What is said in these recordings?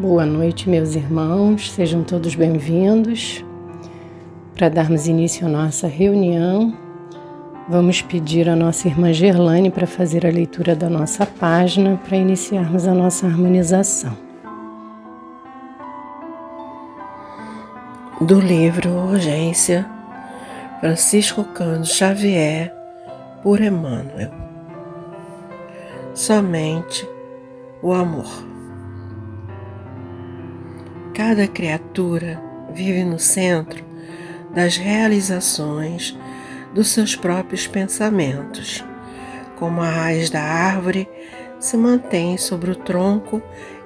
Boa noite, meus irmãos, sejam todos bem-vindos. Para darmos início à nossa reunião, vamos pedir à nossa irmã Gerlane para fazer a leitura da nossa página para iniciarmos a nossa harmonização. Do livro Urgência, Francisco Cândido Xavier, por Emmanuel. Somente o amor. Cada criatura vive no centro das realizações dos seus próprios pensamentos, como a raiz da árvore se mantém sobre o tronco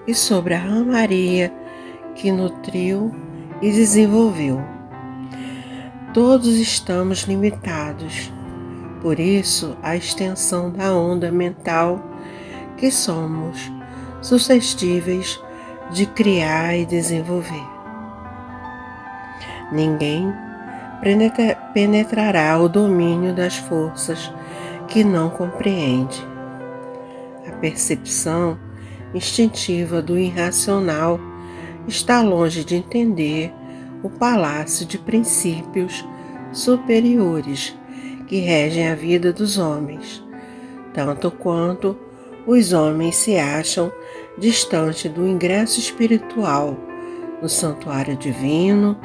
e sobre a ramaria que nutriu e desenvolveu. Todos estamos limitados, por isso a extensão da onda mental que somos suscetíveis de criar e desenvolver. Ninguém penetrará o domínio das forças que não compreende. A percepção instintiva do irracional está longe de entender o palácio de princípios superiores que regem a vida dos homens, tanto quanto os homens se acham distante do ingresso espiritual no santuário divino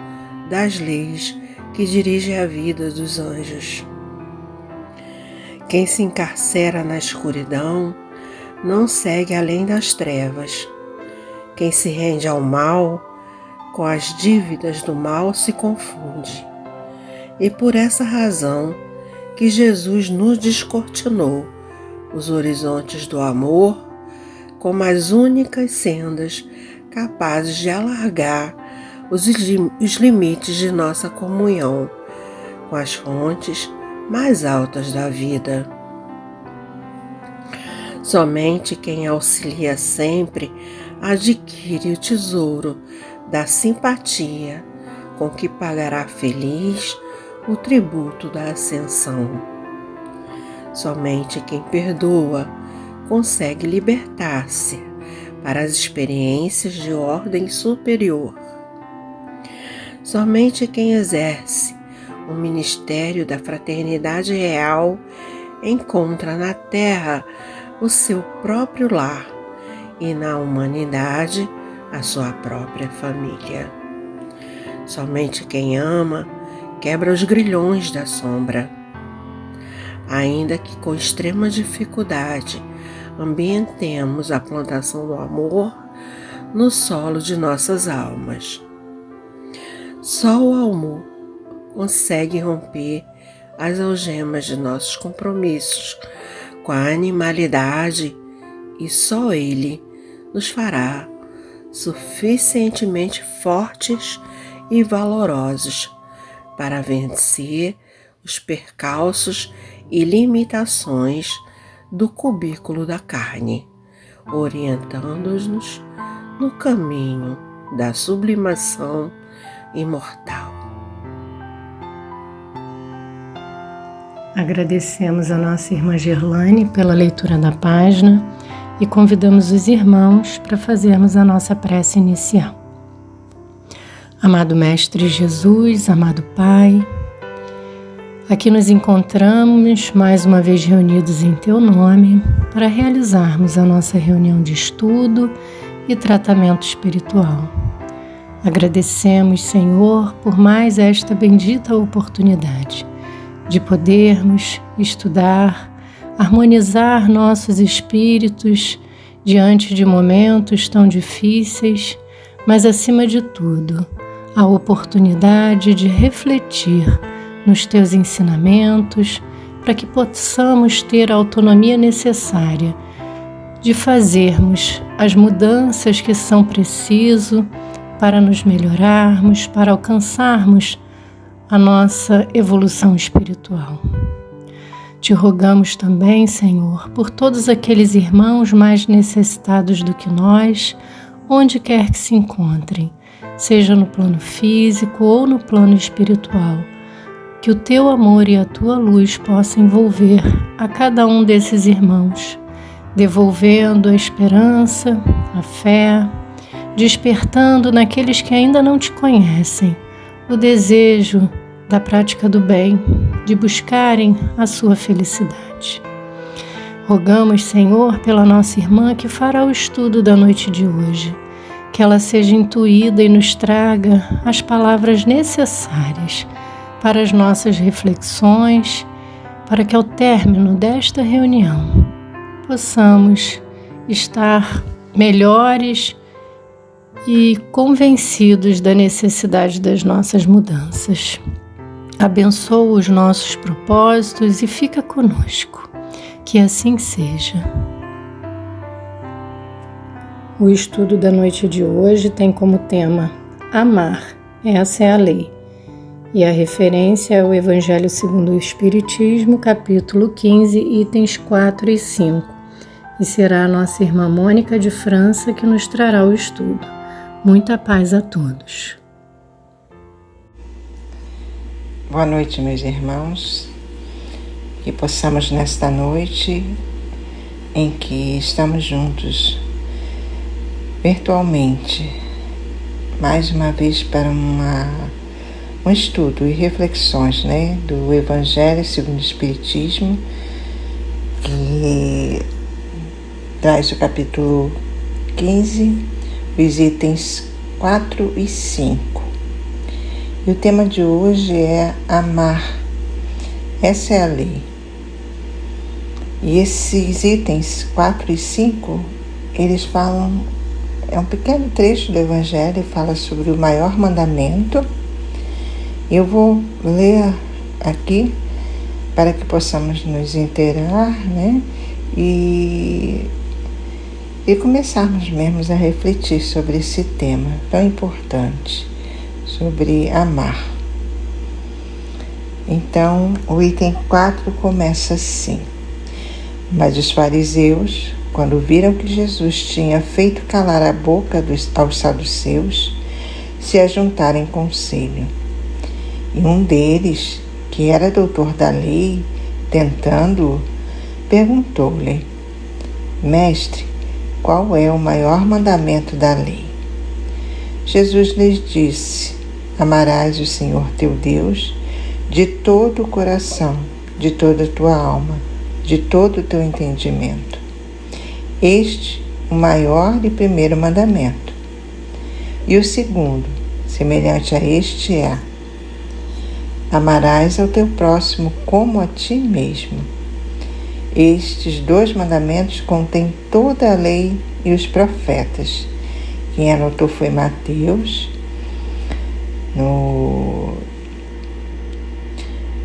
das leis que dirigem a vida dos anjos. Quem se encarcera na escuridão não segue além das trevas. Quem se rende ao mal, com as dívidas do mal se confunde. E por essa razão que Jesus nos descortinou os horizontes do amor como as únicas sendas capazes de alargar os limites de nossa comunhão com as fontes mais altas da vida. Somente quem auxilia sempre adquire o tesouro da simpatia com que pagará feliz o tributo da ascensão. Somente quem perdoa consegue libertar-se para as experiências de ordem superior. Somente quem exerce o ministério da fraternidade real encontra na terra o seu próprio lar e na humanidade a sua própria família. Somente quem ama quebra os grilhões da sombra. Ainda que com extrema dificuldade ambientemos a plantação do amor no solo de nossas almas. Só o amor consegue romper as algemas de nossos compromissos com a animalidade e só ele nos fará suficientemente fortes e valorosos para vencer os percalços e limitações do cubículo da carne, orientando-nos no caminho da sublimação imortal. Agradecemos a nossa irmã Gerlane pela leitura da página e convidamos os irmãos para fazermos a nossa prece inicial. Amado Mestre Jesus, amado Pai, aqui nos encontramos mais uma vez reunidos em Teu nome para realizarmos a nossa reunião de estudo e tratamento espiritual. Agradecemos, Senhor, por mais esta bendita oportunidade de podermos estudar, harmonizar nossos espíritos diante de momentos tão difíceis, mas acima de tudo, a oportunidade de refletir nos Teus ensinamentos, para que possamos ter a autonomia necessária de fazermos as mudanças que são preciso para nos melhorarmos, para alcançarmos a nossa evolução espiritual. Te rogamos também, Senhor, por todos aqueles irmãos mais necessitados do que nós, onde quer que se encontrem, seja no plano físico ou no plano espiritual, que o Teu amor e a Tua luz possam envolver a cada um desses irmãos, devolvendo a esperança, a fé, despertando naqueles que ainda não te conhecem o desejo da prática do bem, de buscarem a sua felicidade. Rogamos, Senhor, pela nossa irmã que fará o estudo da noite de hoje, que ela seja intuída e nos traga as palavras necessárias para as nossas reflexões, para que ao término desta reunião possamos estar melhores e convencidos da necessidade das nossas mudanças. Abençoa os nossos propósitos e fica conosco. Que assim seja. O estudo da noite de hoje tem como tema Amar, essa é a lei. E a referência é o Evangelho segundo o Espiritismo, capítulo 15, itens 4 e 5. E será a nossa irmã Mônica de França que nos trará o estudo. Muita paz a todos. Boa noite, meus irmãos. Que possamos nesta noite em que estamos juntos virtualmente, mais uma vez para um estudo e reflexões, do Evangelho segundo o Espiritismo, que traz o capítulo 15, os itens 4 e 5. E o tema de hoje é amar. Essa é a lei. E esses itens 4 e 5, eles falam, é um pequeno trecho do Evangelho, fala sobre o maior mandamento. Eu vou ler aqui para que possamos nos inteirar, e começarmos mesmo a refletir sobre esse tema tão importante, sobre amar. Então, o item 4 começa assim: Mas os fariseus, quando viram que Jesus tinha feito calar a boca aos saduceus, se ajuntaram em conselho. E um deles, que era doutor da lei, tentando-o, perguntou-lhe: Mestre, qual é o maior mandamento da lei? Jesus lhes disse: Amarás o Senhor teu Deus de todo o coração, de toda a tua alma, de todo o teu entendimento. Este, o maior e primeiro mandamento. E o segundo, semelhante a este, é: Amarás ao teu próximo como a ti mesmo. Estes 2 mandamentos contêm toda a lei e os profetas. Quem anotou foi Mateus, no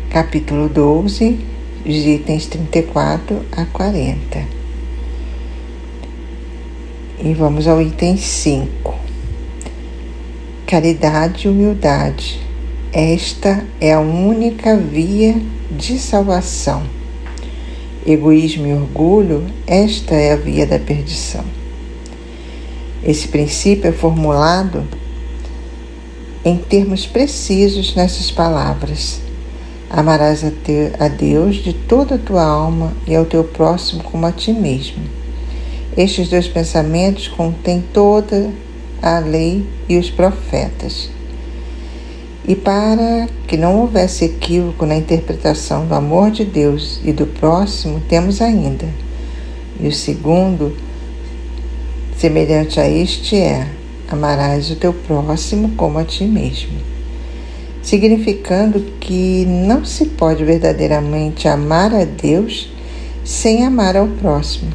capítulo 12, os itens 34 a 40. E vamos ao item 5. Caridade e humildade. Esta é a única via de salvação. Egoísmo e orgulho, esta é a via da perdição. Esse princípio é formulado em termos precisos nessas palavras: Amarás a Deus de toda a tua alma e ao teu próximo como a ti mesmo. Estes 2 pensamentos contêm toda a lei e os profetas. E para que não houvesse equívoco na interpretação do amor de Deus e do próximo, temos ainda. E o segundo, semelhante a este, é: Amarás o teu próximo como a ti mesmo. Significando que não se pode verdadeiramente amar a Deus sem amar ao próximo,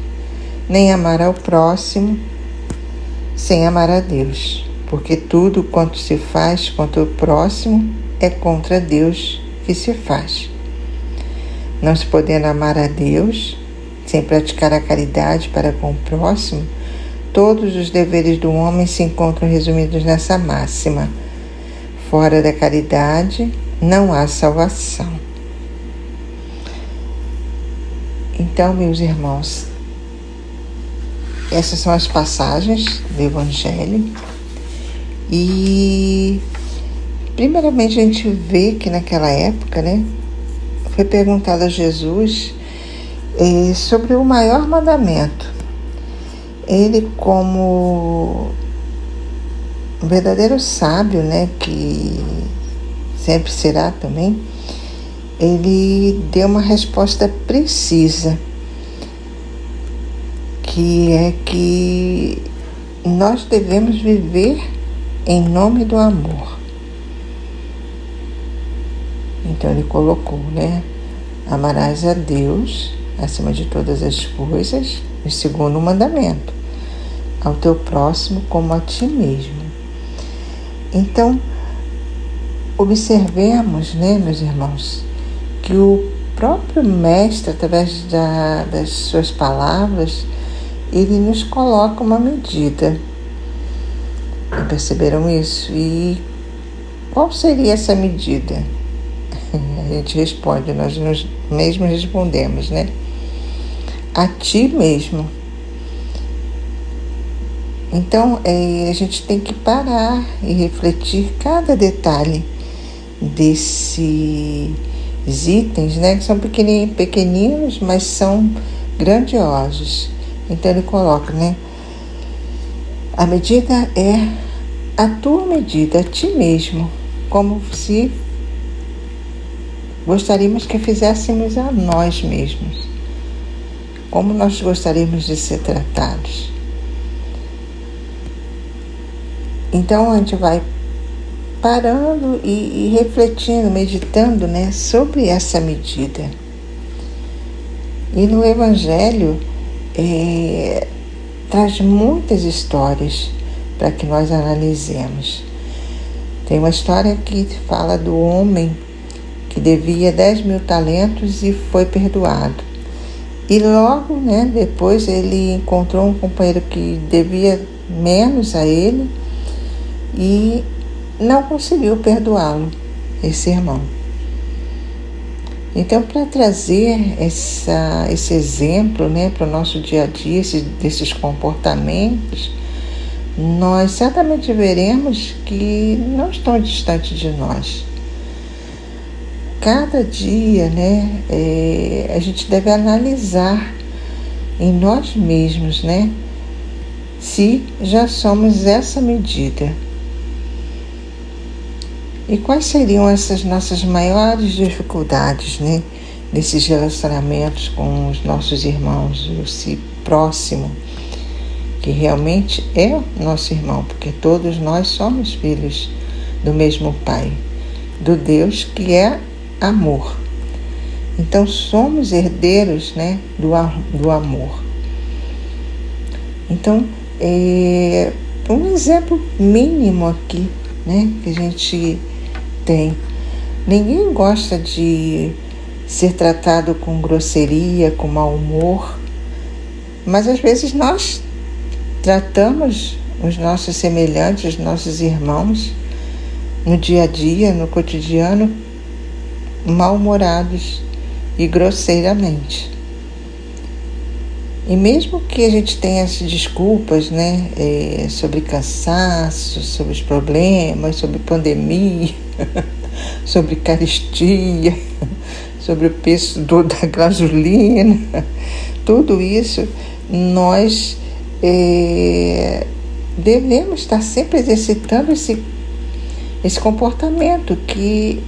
nem amar ao próximo sem amar a Deus. Porque tudo quanto se faz contra o próximo é contra Deus que se faz. Não se podendo amar a Deus sem praticar a caridade para com o próximo, todos os deveres do homem se encontram resumidos nessa máxima: fora da caridade não há salvação. Então, meus irmãos, essas são as passagens do Evangelho. E primeiramente a gente vê que naquela época, foi perguntado a Jesus sobre o maior mandamento. Ele, como O verdadeiro sábio, né, que sempre será também, ele deu uma resposta precisa, que é que nós devemos viver em nome do amor. Então ele colocou, né? Amarás a Deus acima de todas as coisas, o segundo mandamento, ao teu próximo como a ti mesmo. Então, observemos, né, meus irmãos, que o próprio Mestre, através das suas palavras, ele nos coloca uma medida. Perceberam isso? E qual seria essa medida? A gente responde, nós mesmos respondemos, né? A ti mesmo. Então, a gente tem que parar e refletir cada detalhe desses itens, né? Que são pequeninos, mas são grandiosos. Então, ele coloca, né? A medida é a tua medida, a ti mesmo, como se gostaríamos que fizéssemos a nós mesmos, como nós gostaríamos de ser tratados. Então a gente vai parando e refletindo, meditando, né, sobre essa medida. E no Evangelho traz muitas histórias para que nós analisemos. Tem uma história que fala do homem que devia 10.000 talentos e foi perdoado. E logo, né, depois ele encontrou um companheiro que devia menos a ele e não conseguiu perdoá-lo, esse irmão. Então, para trazer esse exemplo, né, para o nosso dia a dia, desses comportamentos, nós certamente veremos que não estão distantes de nós. Cada dia, né, a gente deve analisar em nós mesmos, né, se já somos essa medida. E quais seriam essas nossas maiores dificuldades, né, nesses relacionamentos com os nossos irmãos, esse próximo, que realmente é nosso irmão, porque todos nós somos filhos do mesmo Pai, do Deus que é amor. Então somos herdeiros, né, do amor. Então, um exemplo mínimo aqui, né, que a gente tem. Ninguém gosta de ser tratado com grosseria, com mau humor, mas às vezes nós tratamos os nossos semelhantes, os nossos irmãos, no dia a dia, no cotidiano, mal-humorados e grosseiramente. E mesmo que a gente tenha as desculpas, né, sobre cansaço, sobre os problemas, sobre pandemia, sobre carestia, sobre o preço da gasolina, tudo isso, nós devemos estar sempre exercitando esse comportamento que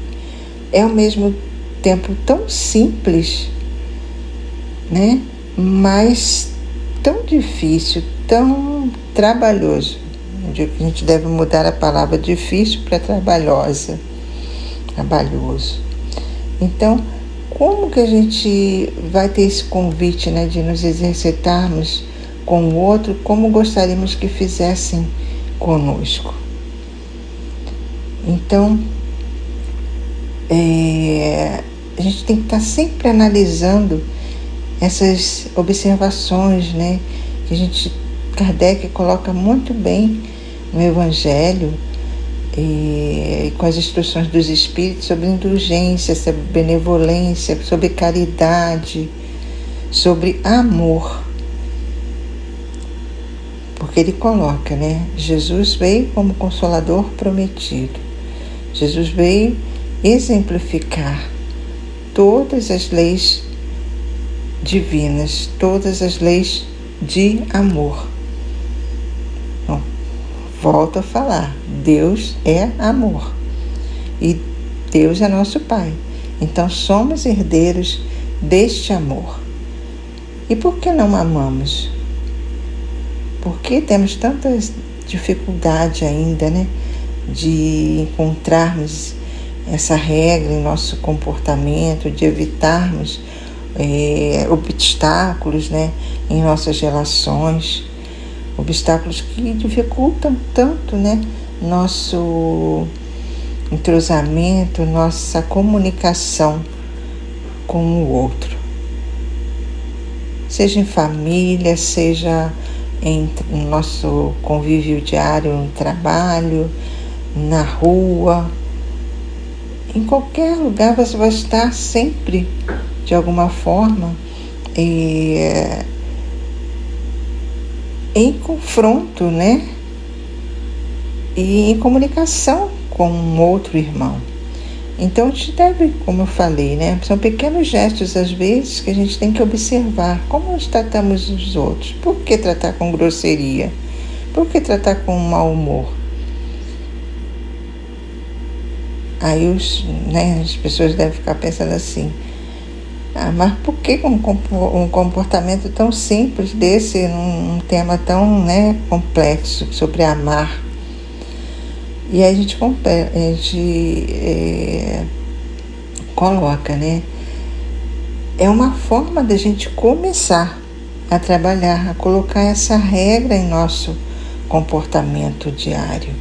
é ao mesmo tempo tão simples, né? Mas tão difícil, tão trabalhoso. A gente deve mudar a palavra difícil para trabalhosa, trabalhoso. Então, como que a gente vai ter esse convite, né, de nos exercitarmos com o outro como gostaríamos que fizessem conosco? Então, a gente tem que estar sempre analisando essas observações, né, que Kardec coloca muito bem no Evangelho e com as instruções dos Espíritos sobre indulgência, sobre benevolência, sobre caridade, sobre amor. Porque ele coloca, né, Jesus veio como Consolador prometido. Jesus veio exemplificar todas as leis divinas, todas as leis de amor. Bom, Volto a falar, Deus é amor e Deus é nosso Pai. Então somos herdeiros deste amor. E por que não amamos? Por que temos tanta dificuldade ainda, né, de encontrarmos essa regra em nosso comportamento, de evitarmos obstáculos, né, em nossas relações, obstáculos que dificultam tanto, né, nosso entrosamento, nossa comunicação com o outro. Seja em família, seja em nosso convívio diário no trabalho, na rua, em qualquer lugar você vai estar sempre, de alguma forma, em confronto, né? E em comunicação com um outro irmão. Então a gente deve, como eu falei, né? São pequenos gestos às vezes que a gente tem que observar como nós tratamos os outros. Por que tratar com grosseria? Por que tratar com mau humor? Aí as pessoas devem ficar pensando assim, mas por que um comportamento tão simples desse, num tema tão, né, complexo sobre amar? E aí a gente coloca, né? É uma forma da gente começar a trabalhar, a colocar essa regra em nosso comportamento diário,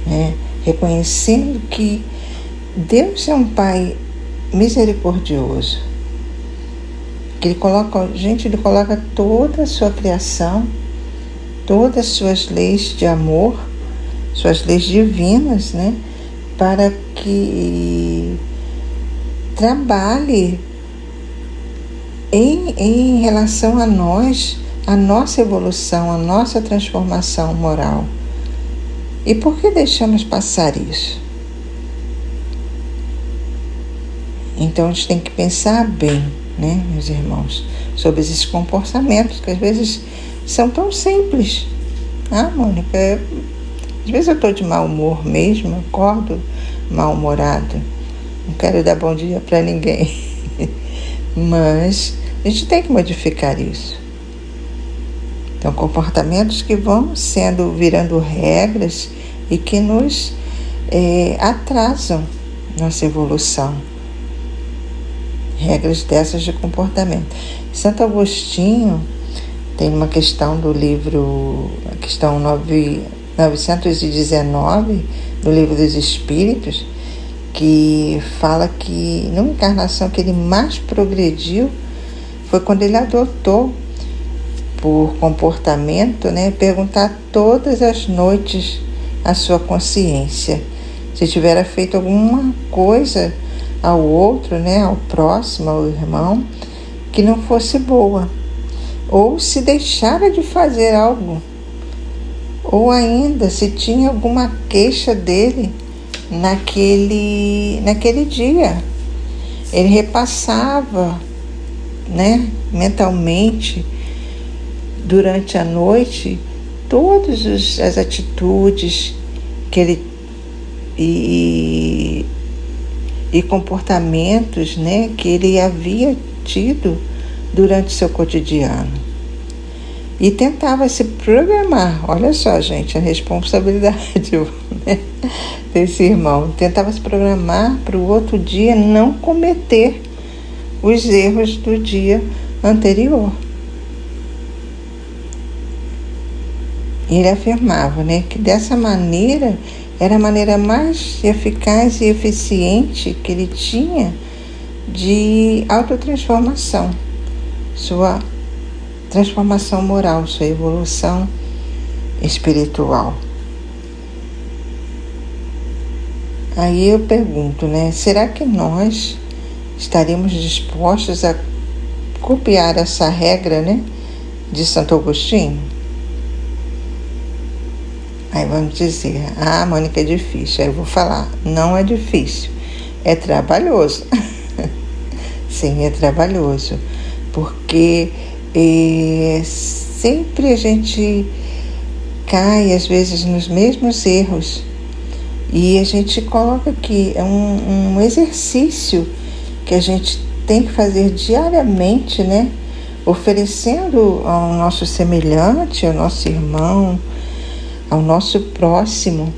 né? Reconhecendo que Deus é um Pai misericordioso, que Ele coloca toda a sua criação, todas as suas leis de amor, suas leis divinas, né, para que trabalhe em relação a nós, a nossa evolução, a nossa transformação moral. E por que deixamos passar isso? Então a gente tem que pensar bem, né, meus irmãos, sobre esses comportamentos que às vezes são tão simples. Mônica, às vezes eu estou de mau humor mesmo, acordo mal-humorado, não quero dar bom dia para ninguém, mas a gente tem que modificar isso. Então, comportamentos que vão virando regras e que nos atrasam nossa evolução. Regras dessas de comportamento. Santo Agostinho tem uma questão do livro, a questão 919 do Livro dos Espíritos, que fala que numa encarnação que ele mais progrediu foi quando ele adotou por comportamento, né, perguntar todas as noites à sua consciência se tivera feito alguma coisa ao outro, né, ao próximo, ao irmão, que não fosse boa, ou se deixara de fazer algo, ou ainda se tinha alguma queixa dele naquele dia. Ele repassava, né, mentalmente, durante a noite, todas as atitudes que ele e comportamentos, né, que ele havia tido durante seu cotidiano. E tentava se programar. Olha só, gente, a responsabilidade, né, desse irmão. Tentava se programar para o outro dia não cometer os erros do dia anterior. E ele afirmava, né, que dessa maneira era a maneira mais eficaz e eficiente que ele tinha de autotransformação, sua transformação moral, sua evolução espiritual. Aí eu pergunto, né, será que nós estaríamos dispostos a copiar essa regra, né, de Santo Agostinho? Aí vamos dizer, Mônica, é difícil. Aí eu vou falar, não é difícil, é trabalhoso. Sim, é trabalhoso, porque sempre a gente cai às vezes nos mesmos erros. E a gente coloca aqui, é um exercício que a gente tem que fazer diariamente, né? Oferecendo ao nosso semelhante, ao nosso irmão, ao nosso próximo,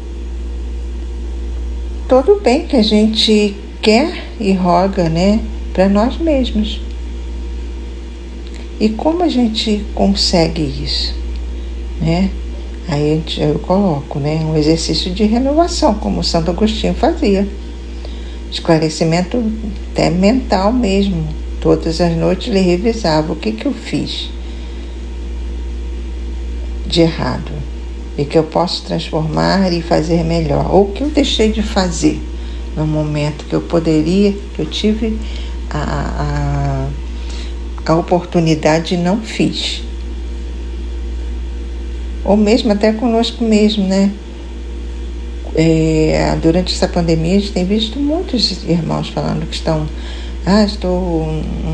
todo o bem que a gente quer e roga, né? Para nós mesmos. E como a gente consegue isso, né? Aí eu coloco, né, um exercício de renovação, como Santo Agostinho fazia. Esclarecimento até mental mesmo. Todas as noites ele revisava o que eu fiz de errado e que eu posso transformar e fazer melhor, ou que eu deixei de fazer no momento que eu poderia, que eu tive a oportunidade e não fiz. Ou mesmo até conosco mesmo, né? Durante essa pandemia a gente tem visto muitos irmãos falando que não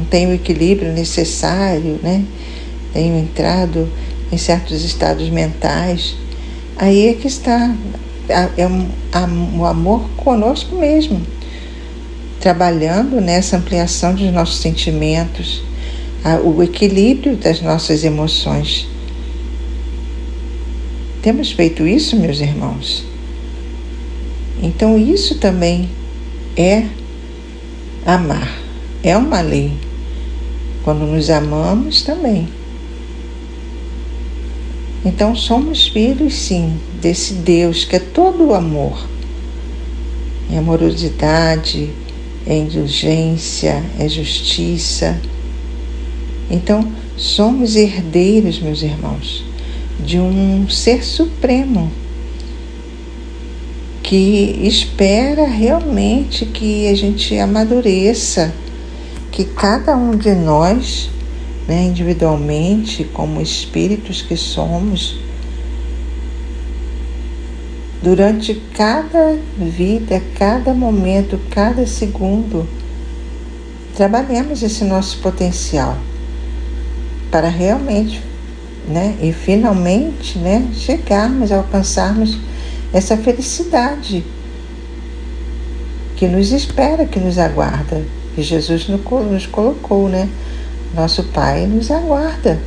tenho o equilíbrio necessário, né? Tenho entrado em certos estados mentais. Aí é que está o amor conosco mesmo, trabalhando nessa ampliação dos nossos sentimentos, o equilíbrio das nossas emoções. Temos feito isso, meus irmãos? Então isso também é amar, é uma lei. Quando nos amamos também. Então somos filhos, sim, desse Deus que é todo o amor. É amorosidade, é indulgência, é justiça. Então somos herdeiros, meus irmãos, de um ser supremo que espera realmente que a gente amadureça, que cada um de nós, né, individualmente, como espíritos que somos, durante cada vida, cada momento, cada segundo, trabalhemos esse nosso potencial para realmente, né, e finalmente, né, chegarmos, alcançarmos essa felicidade que nos espera, que nos aguarda, que Jesus nos colocou, né? Nosso Pai nos aguarda.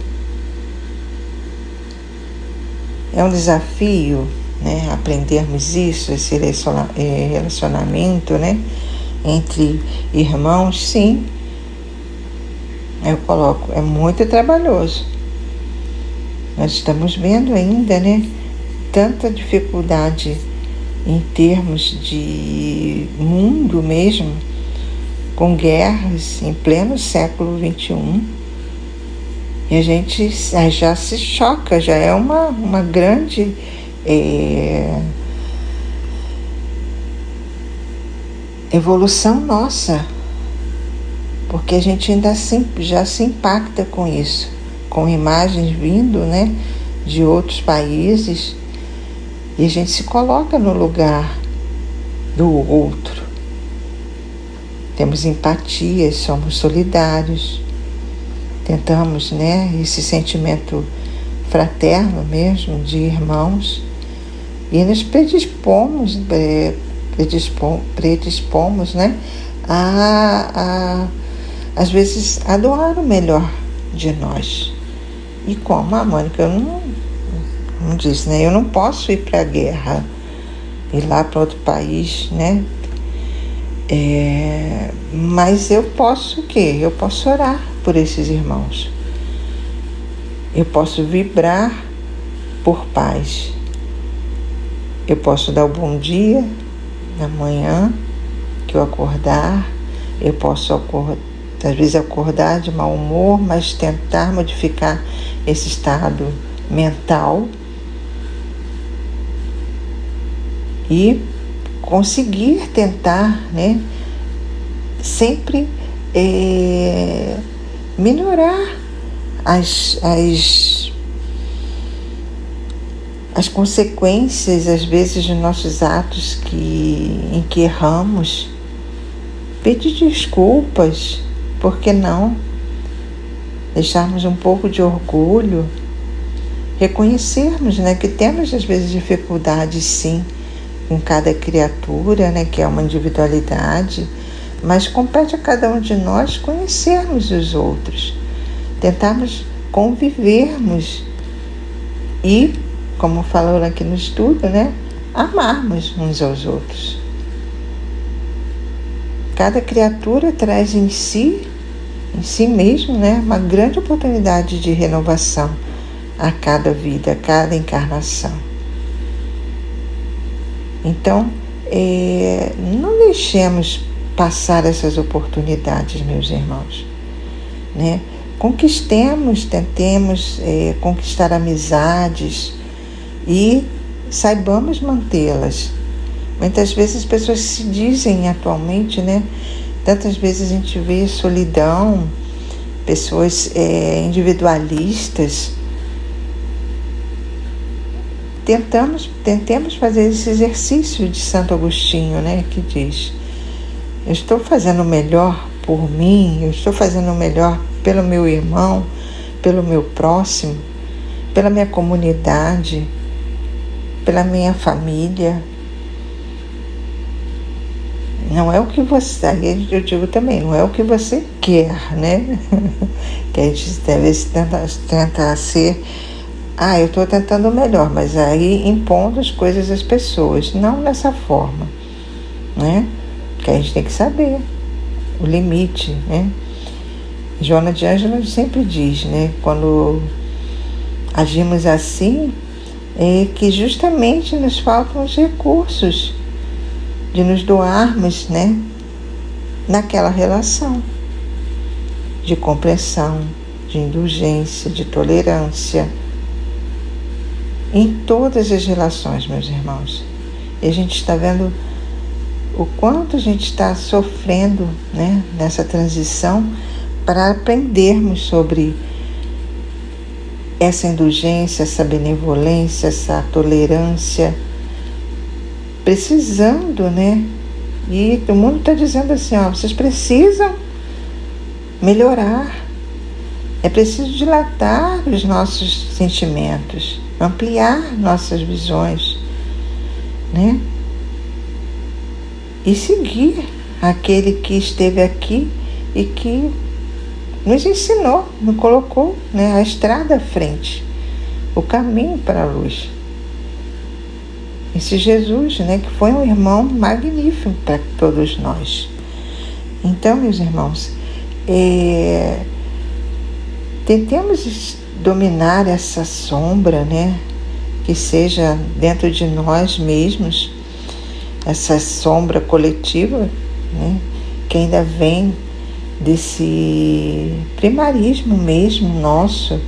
É um desafio, né, aprendermos isso, esse relacionamento, né, entre irmãos, sim. Eu coloco, é muito trabalhoso. Nós estamos vendo ainda, né, tanta dificuldade em termos de mundo mesmo, com guerras em pleno século XXI. E a gente já se choca, já é uma grande evolução nossa, porque a gente ainda já se impacta com isso, com imagens vindo, né, de outros países, e a gente se coloca no lugar do outro. Temos empatia, somos solidários, tentamos, né, esse sentimento fraterno mesmo, de irmãos, e nos predispomos, né, às vezes, a doar o melhor de nós. E como a Mônica não disse, né, eu não posso ir para a guerra, ir lá para outro país, né, mas eu posso o quê? Eu posso orar por esses irmãos. Eu posso vibrar por paz. Eu posso dar o bom dia na manhã que eu acordar. Eu posso às vezes acordar de mau humor, mas tentar modificar esse estado mental e conseguir tentar, né, sempre minorar as consequências, às vezes, dos nossos atos em que erramos. Pedir desculpas, por que não? Deixarmos um pouco de orgulho, reconhecermos, né, que temos às vezes dificuldades sim com cada criatura, né, que é uma individualidade, mas compete a cada um de nós conhecermos os outros, tentarmos convivermos e, como falou aqui no estudo, né, amarmos uns aos outros. Cada criatura traz em si mesmo, né, uma grande oportunidade de renovação a cada vida, a cada encarnação. Então, não deixemos passar essas oportunidades, meus irmãos, né? Conquistemos, tentemos conquistar amizades e saibamos mantê-las. Muitas vezes as pessoas se dizem atualmente, né? Tantas vezes a gente vê solidão, pessoas individualistas. Tentemos fazer esse exercício de Santo Agostinho, né? Que diz: eu estou fazendo o melhor por mim, eu estou fazendo o melhor pelo meu irmão, pelo meu próximo, pela minha comunidade, pela minha família. Não é o que você, eu digo também, não é o que você quer, né? Que a gente deve tentar ser, eu estou tentando o melhor, mas aí impondo as coisas às pessoas, não dessa forma, né? Que a gente tem que saber o limite, né? Joana de Ângela sempre diz, né? Quando agimos assim, é que justamente nos faltam os recursos de nos doarmos, né, naquela relação de compreensão, de indulgência, de tolerância, em todas as relações, meus irmãos. E a gente está vendo o quanto a gente está sofrendo, né, nessa transição para aprendermos sobre essa indulgência, essa benevolência, essa tolerância, precisando, né? E o mundo está dizendo assim, vocês precisam melhorar, é preciso dilatar os nossos sentimentos, ampliar nossas visões, né? E seguir aquele que esteve aqui e que nos ensinou, nos colocou, né, a estrada à frente, o caminho para a luz. Esse Jesus, né, que foi um irmão magnífico para todos nós. Então, meus irmãos, tentemos dominar essa sombra, né, que seja dentro de nós mesmos, essa sombra coletiva, né, que ainda vem desse primarismo mesmo nosso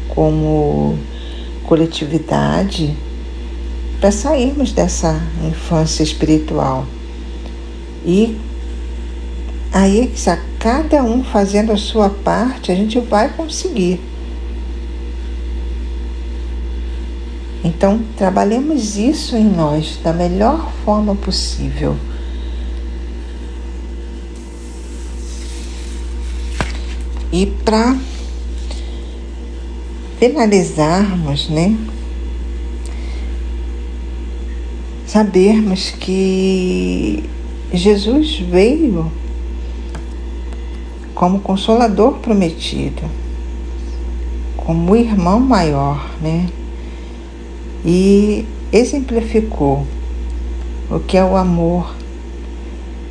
como coletividade, para sairmos dessa infância espiritual. E aí, cada um fazendo a sua parte, a gente vai conseguir. Então, trabalhemos isso em nós da melhor forma possível. E para finalizarmos, né, sabermos que Jesus veio como Consolador prometido, como irmão maior, né? E exemplificou o que é o amor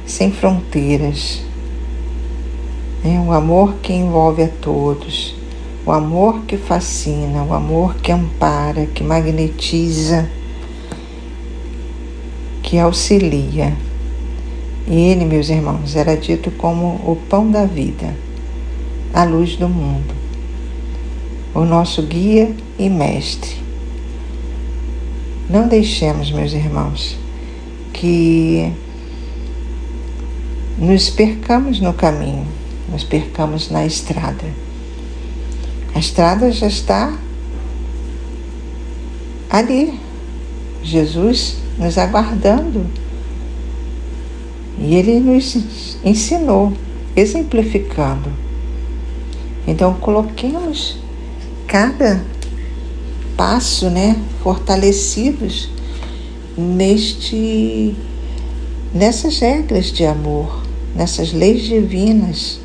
sem fronteiras, né? O amor que envolve a todos, o amor que fascina, o amor que ampara, que magnetiza, que auxilia. E ele, meus irmãos, era dito como o pão da vida, a luz do mundo, o nosso guia e mestre. Não deixemos, meus irmãos, que nos percamos no caminho, nos percamos na estrada. A estrada já está ali, Jesus nos aguardando. E ele nos ensinou, exemplificando. Então, coloquemos cada passo, né, fortalecidos nessas regras de amor, nessas leis divinas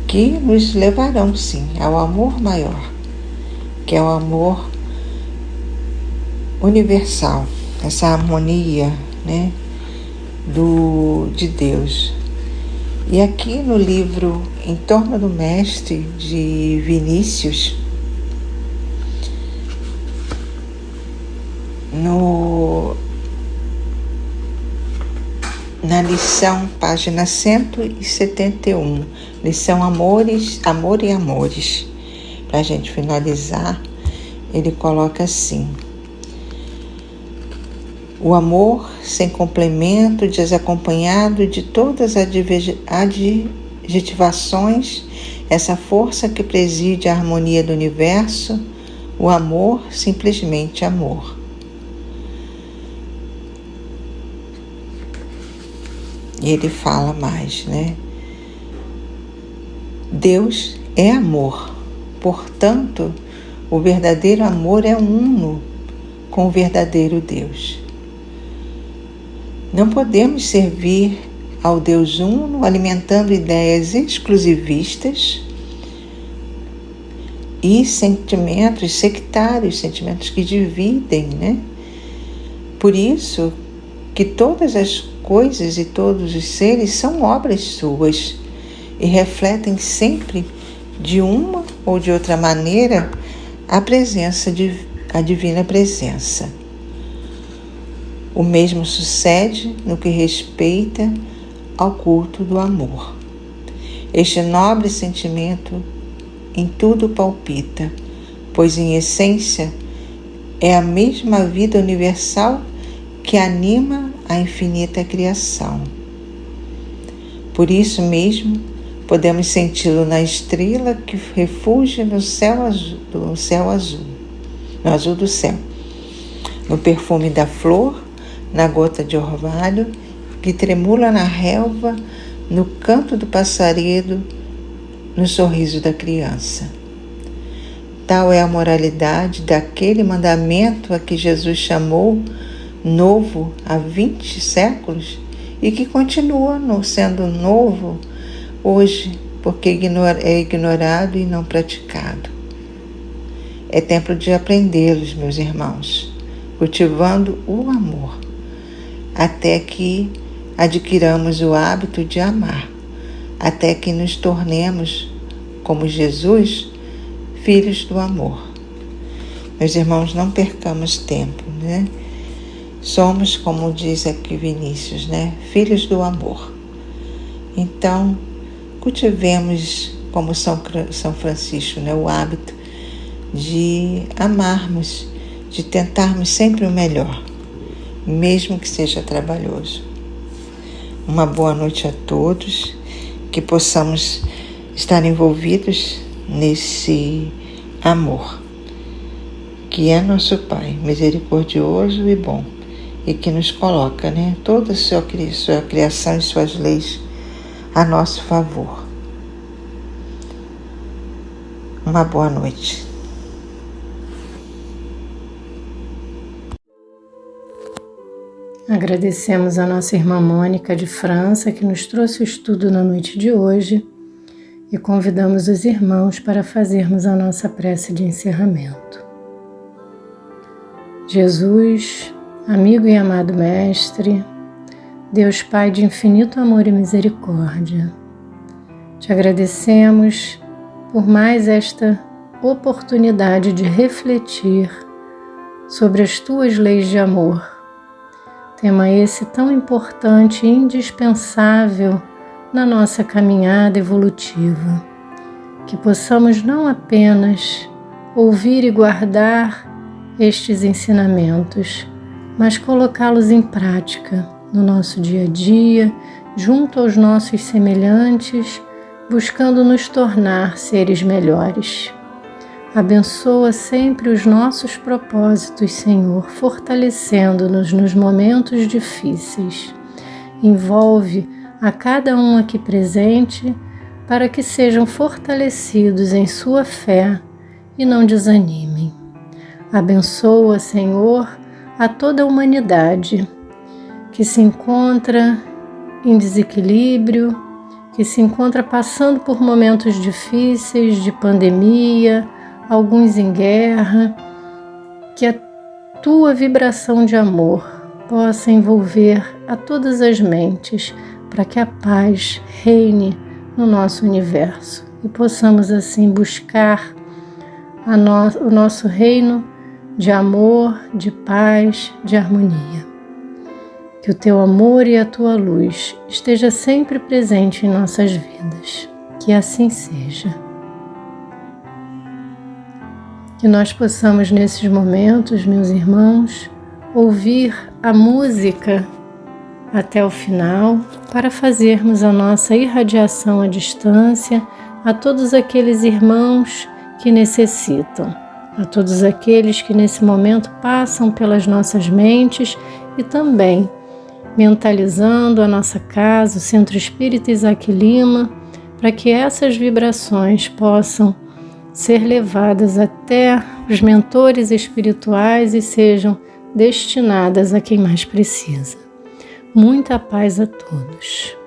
que nos levarão, sim, ao amor maior, que é o amor universal, essa harmonia, né, de Deus. E aqui no livro Em Torno do Mestre, de Vinícius, na lição, página 171, lição Amor e Amores, para a gente finalizar, ele coloca assim: o amor sem complemento, desacompanhado de todas as adjetivações, essa força que preside a harmonia do universo, o amor, simplesmente amor. E ele fala mais, né? Deus é amor, portanto, o verdadeiro amor é uno com o verdadeiro Deus. Não podemos servir ao Deus uno alimentando ideias exclusivistas e sentimentos sectários, sentimentos que dividem, né? Por isso que todas as coisas e todos os seres são obras suas e refletem sempre, de uma ou de outra maneira, a divina presença. O mesmo sucede no que respeita ao culto do amor. Este nobre sentimento em tudo palpita, pois em essência é a mesma vida universal que anima a infinita criação. Por isso mesmo, podemos senti-lo na estrela que refugia no azul do céu, no perfume da flor, na gota de orvalho que tremula na relva, no canto do passarinho, no sorriso da criança. Tal é a moralidade daquele mandamento a que Jesus chamou novo há 20 séculos e que continua sendo novo hoje, porque é ignorado e não praticado. É tempo de aprendê-los, meus irmãos, cultivando o amor, até que adquiramos o hábito de amar, até que nos tornemos, como Jesus, filhos do amor. Meus irmãos, não percamos tempo, né? Somos, como diz aqui Vinícius, né? Filhos do amor. Então, cultivemos, como São Francisco, né? O hábito de amarmos, de tentarmos sempre o melhor, mesmo que seja trabalhoso. Uma boa noite a todos, que possamos estar envolvidos nesse amor, que é nosso Pai, misericordioso e bom, e que nos coloca, né, toda a sua criação e suas leis a nosso favor. Uma boa noite. Agradecemos a nossa irmã Mônica de França, que nos trouxe o estudo na noite de hoje, e convidamos os irmãos para fazermos a nossa prece de encerramento. Jesus, amigo e amado Mestre, Deus Pai de infinito amor e misericórdia, te agradecemos por mais esta oportunidade de refletir sobre as tuas leis de amor, tema esse tão importante e indispensável na nossa caminhada evolutiva, que possamos não apenas ouvir e guardar estes ensinamentos, mas colocá-los em prática no nosso dia a dia, junto aos nossos semelhantes, buscando nos tornar seres melhores. Abençoa sempre os nossos propósitos, Senhor, fortalecendo-nos nos momentos difíceis. Envolve a cada um aqui presente para que sejam fortalecidos em sua fé e não desanimem. Abençoa, Senhor, a toda a humanidade que se encontra em desequilíbrio, que se encontra passando por momentos difíceis de pandemia, alguns em guerra, que a tua vibração de amor possa envolver a todas as mentes, para que a paz reine no nosso universo e possamos assim buscar o nosso reino de amor, de paz, de harmonia. Que o teu amor e a tua luz esteja sempre presente em nossas vidas. Que assim seja. Que nós possamos nesses momentos, meus irmãos, ouvir a música até o final para fazermos a nossa irradiação à distância a todos aqueles irmãos que necessitam, a todos aqueles que nesse momento passam pelas nossas mentes e também mentalizando a nossa casa, o Centro Espírita Isaac Lima, para que essas vibrações possam ser levadas até os mentores espirituais e sejam destinadas a quem mais precisa. Muita paz a todos.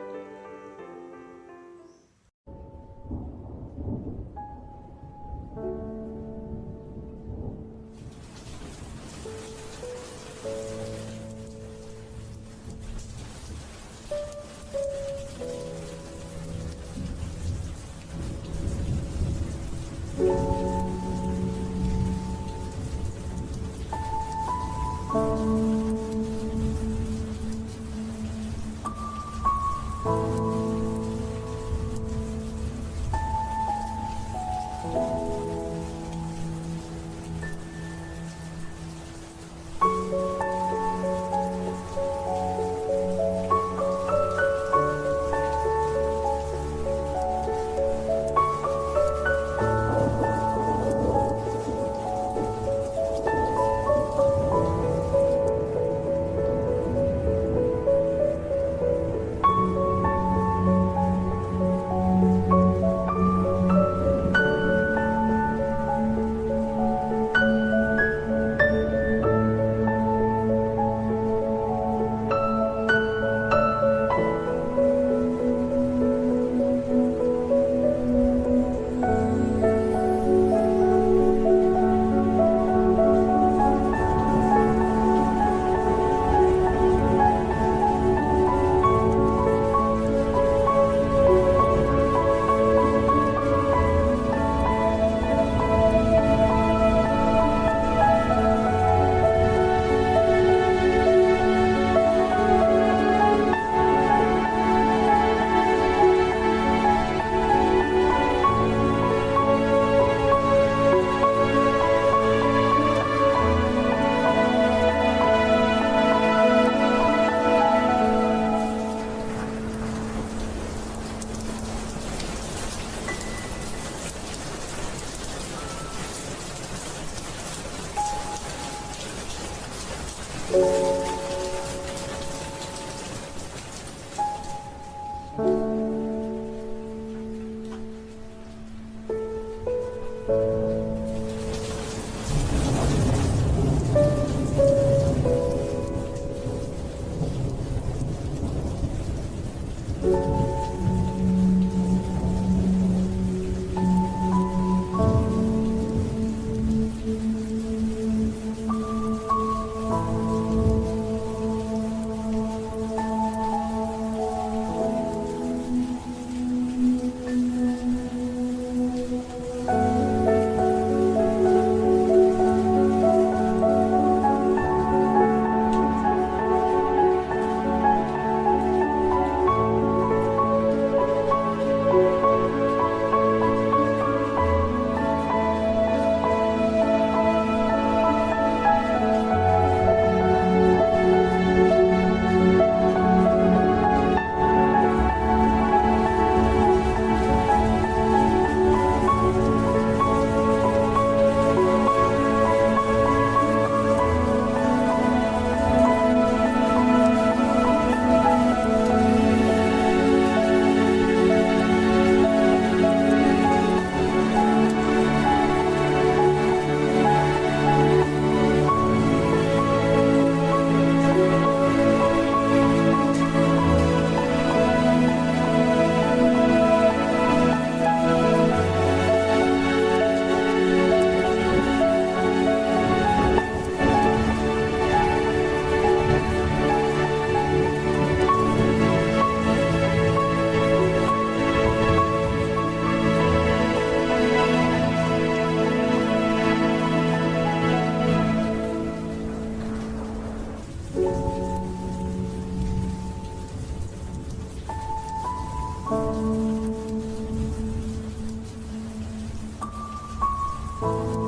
Música